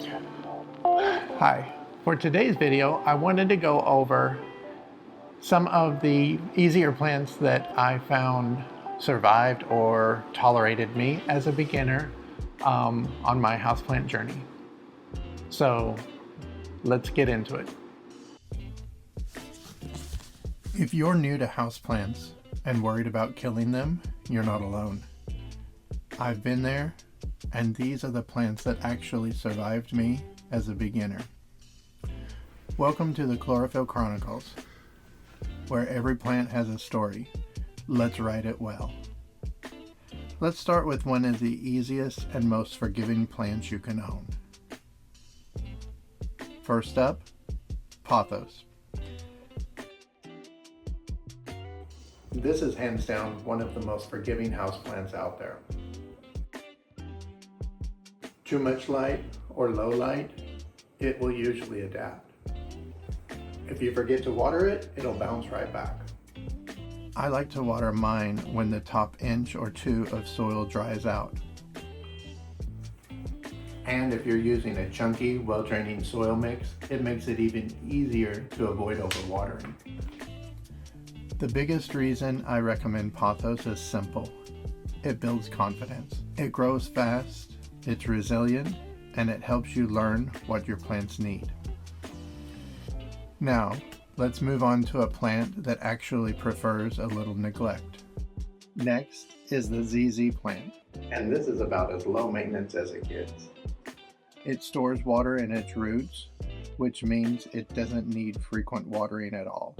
Hi, for today's video, I wanted to go over some of the easier plants that I found survived or tolerated me as a beginner on my houseplant journey. So let's get into it. If you're new to houseplants and worried about killing them, you're not alone. I've been there, and these are the plants that actually survived me as a beginner. Welcome to the Chlorophyll Chronicles, where every plant has a story. Let's write it well. Let's start with one of the easiest and most forgiving plants you can own. First up, Pothos. This is hands down one of the most forgiving houseplants out there. Too much light or low light, it will usually adapt. If you forget to water it, it'll bounce right back. I like to water mine when the top inch or two of soil dries out. And if you're using a chunky, well-draining soil mix, it makes it even easier to avoid overwatering. The biggest reason I recommend Pothos is simple. It builds confidence. It grows fast, it's resilient, and it helps you learn what your plants need. Now, let's move on to a plant that actually prefers a little neglect. Next is the ZZ plant, and this is about as low maintenance as it gets. It stores water in its roots, which means it doesn't need frequent watering at all.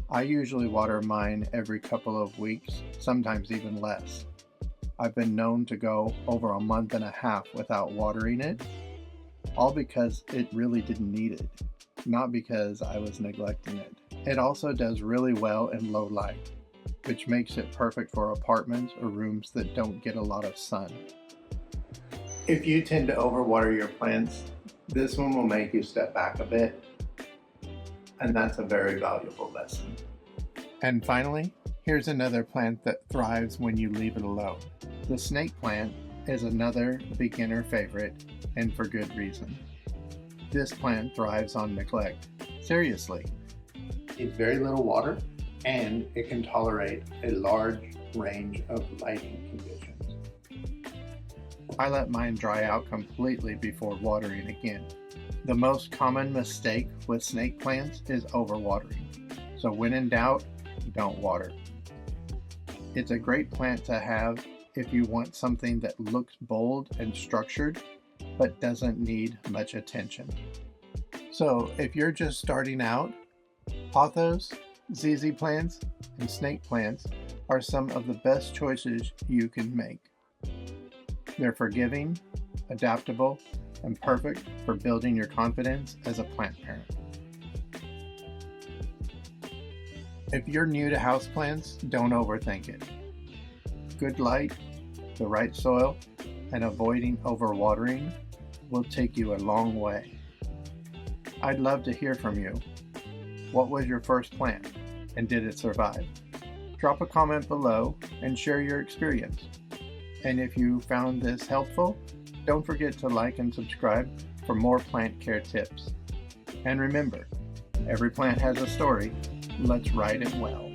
I usually water mine every couple of weeks, sometimes even less. I've been known to go over a month and a half without watering it, all because it really didn't need it, not because I was neglecting it. It also does really well in low light, which makes it perfect for apartments or rooms that don't get a lot of sun. If you tend to overwater your plants, this one will make you step back a bit, and that's a very valuable lesson. And finally, here's another plant that thrives when you leave it alone. The snake plant is another beginner favorite, and for good reason. This plant thrives on neglect. Seriously. Needs very little water, and it can tolerate a large range of lighting conditions. I let mine dry out completely before watering again. The most common mistake with snake plants is overwatering. So when in doubt, don't water. It's a great plant to have if you want something that looks bold and structured, but doesn't need much attention. So if you're just starting out, Pothos, ZZ plants, and snake plants are some of the best choices you can make. They're forgiving, adaptable, and perfect for building your confidence as a plant parent. If you're new to houseplants, don't overthink it. Good light, the right soil, and avoiding overwatering will take you a long way. I'd love to hear from you. What was your first plant, and did it survive? Drop a comment below and share your experience. And if you found this helpful, don't forget to like and subscribe for more plant care tips. And remember, every plant has a story. Let's write it well.